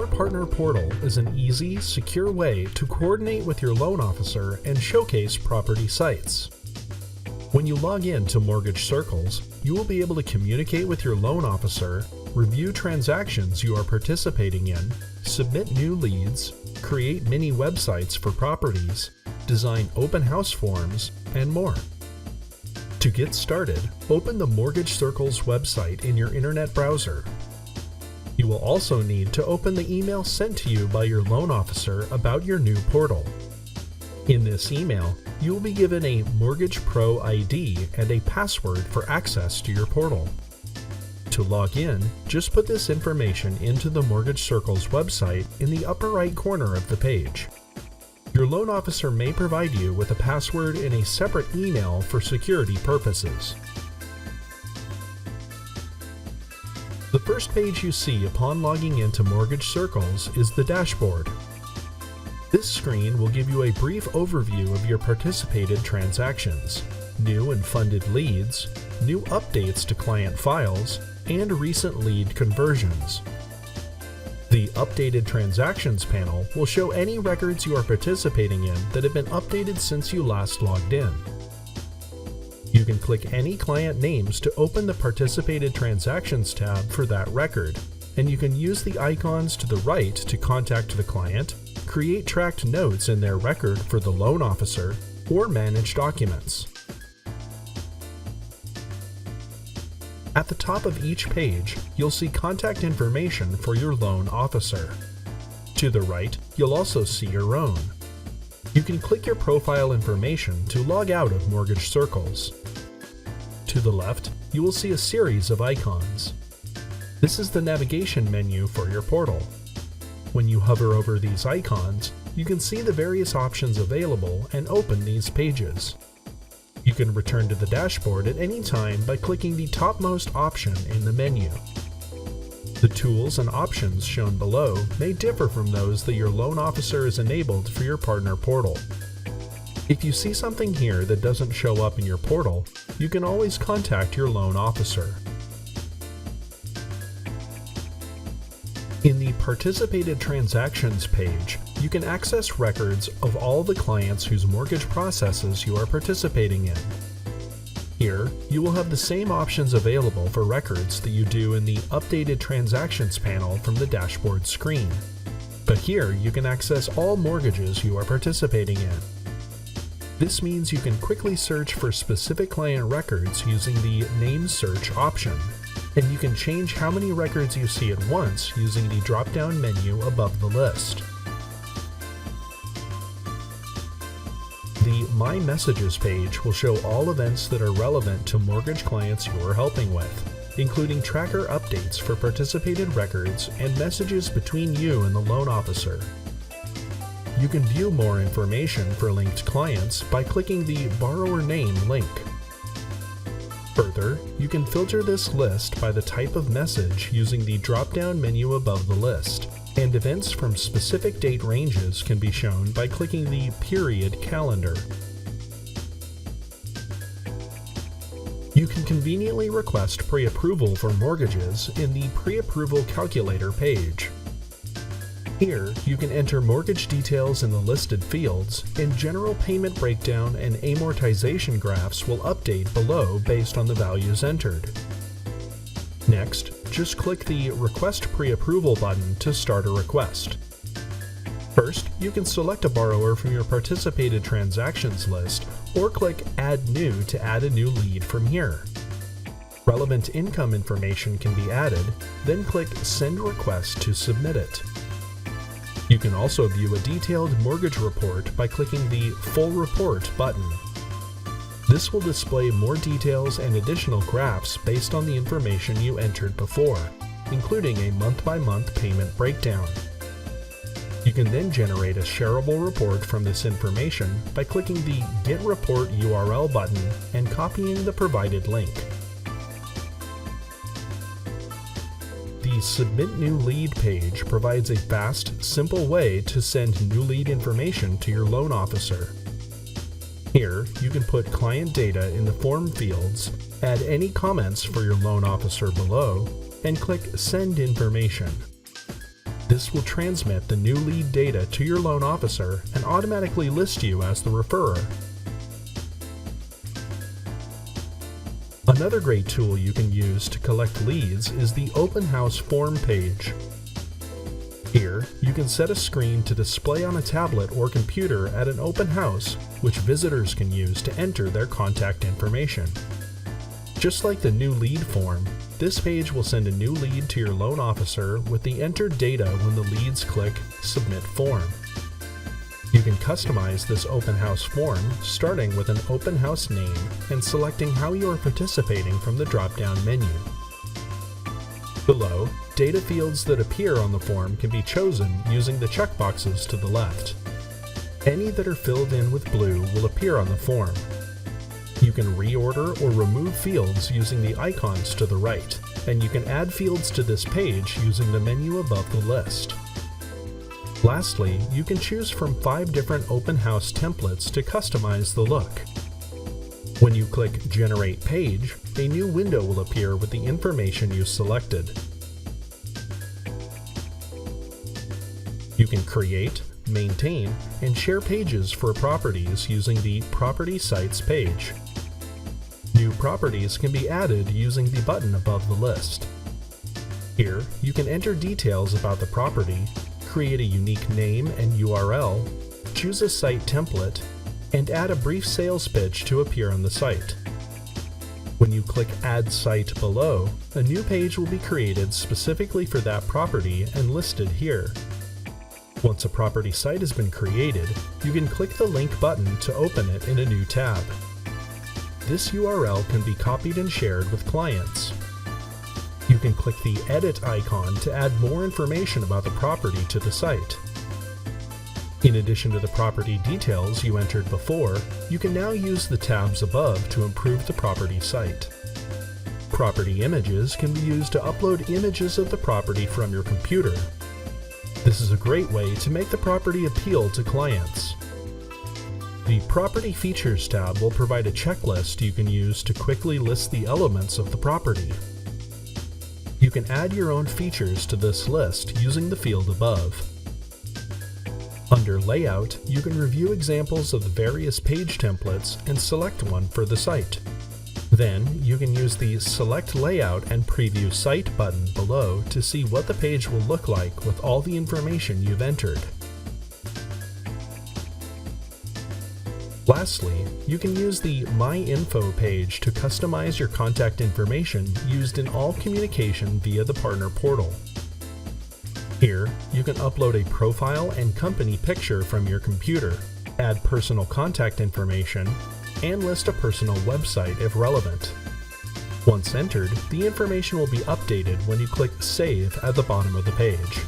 Your partner portal is an easy, secure way to coordinate with your loan officer and showcase property sites. When you log in to Mortgage Circles, you will be able to communicate with your loan officer, review transactions you are participating in, submit new leads, create mini websites for properties, design open house forms, and more. To get started, open the Mortgage Circles website in your internet browser. You will also need to open the email sent to you by your loan officer about your new portal. In this email, you will be given a Mortgage Pro ID and a password for access to your portal. To log in, just put this information into the Mortgage Circles website in the upper right corner of the page. Your loan officer may provide you with a password in a separate email for security purposes. The first page you see upon logging into Mortgage Circles is the dashboard. This screen will give you a brief overview of your participated transactions, new and funded leads, new updates to client files, and recent lead conversions. The Updated Transactions panel will show any records you are participating in that have been updated since you last logged in. You can click any client names to open the Participated Transactions tab for that record, and you can use the icons to the right to contact the client, create tracked notes in their record for the loan officer, or manage documents. At the top of each page, you'll see contact information for your loan officer. To the right, you'll also see your own. You can click your profile information to log out of Mortgage Circles. To the left, you will see a series of icons. This is the navigation menu for your portal. When you hover over these icons, you can see the various options available and open these pages. You can return to the dashboard at any time by clicking the topmost option in the menu. The tools and options shown below may differ from those that your loan officer has enabled for your partner portal. If you see something here that doesn't show up in your portal, you can always contact your loan officer. In the Participated Transactions page, you can access records of all the clients whose mortgage processes you are participating in. Here, you will have the same options available for records that you do in the Updated Transactions panel from the dashboard screen. But here, you can access all mortgages you are participating in. This means you can quickly search for specific client records using the Name Search option, and you can change how many records you see at once using the drop-down menu above the list. The My Messages page will show all events that are relevant to mortgage clients you are helping with, including tracker updates for participated records and messages between you and the loan officer. You can view more information for linked clients by clicking the Borrower Name link. Further, you can filter this list by the type of message using the drop-down menu above the list, and events from specific date ranges can be shown by clicking the Period Calendar. You can conveniently request pre-approval for mortgages in the PreApproval Calculator page. Here, you can enter mortgage details in the listed fields, and general payment breakdown and amortization graphs will update below based on the values entered. Next, just click the Request Pre-Approval button to start a request. First, you can select a borrower from your participated transactions list, or click Add New to add a new lead from here. Relevant income information can be added, then click Send Request to submit it. You can also view a detailed mortgage report by clicking the Full Report button. This will display more details and additional graphs based on the information you entered before, including a month-by-month payment breakdown. You can then generate a shareable report from this information by clicking the Get Report URL button and copying the provided link. The Submit New Lead page provides a fast, simple way to send new lead information to your loan officer. Here, you can put client data in the form fields, add any comments for your loan officer below, and click Send Information. This will transmit the new lead data to your loan officer and automatically list you as the referrer. Another great tool you can use to collect leads is the Open House form page. Here, you can set a screen to display on a tablet or computer at an open house, which visitors can use to enter their contact information. Just like the new lead form, this page will send a new lead to your loan officer with the entered data when the leads click Submit Form. You can customize this open house form starting with an open house name and selecting how you are participating from the drop-down menu. Below, data fields that appear on the form can be chosen using the checkboxes to the left. Any that are filled in with blue will appear on the form. You can reorder or remove fields using the icons to the right, and you can add fields to this page using the menu above the list. Lastly, you can choose from 5 different open house templates to customize the look. When you click Generate Page, a new window will appear with the information you selected. You can create, maintain, and share pages for properties using the Property Sites page. New properties can be added using the button above the list. Here, you can enter details about the property, create a unique name and URL, choose a site template, and add a brief sales pitch to appear on the site. When you click Add Site below, a new page will be created specifically for that property and listed here. Once a property site has been created, you can click the link button to open it in a new tab. This URL can be copied and shared with clients. You can click the Edit icon to add more information about the property to the site. In addition to the property details you entered before, you can now use the tabs above to improve the property site. Property images can be used to upload images of the property from your computer. This is a great way to make the property appeal to clients. The Property Features tab will provide a checklist you can use to quickly list the elements of the property. You can add your own features to this list using the field above. Under Layout, you can review examples of the various page templates and select one for the site. Then, you can use the Select Layout and Preview Site button below to see what the page will look like with all the information you've entered. Lastly, you can use the My Info page to customize your contact information used in all communication via the partner portal. Here, you can upload a profile and company picture from your computer, add personal contact information, and list a personal website if relevant. Once entered, the information will be updated when you click Save at the bottom of the page.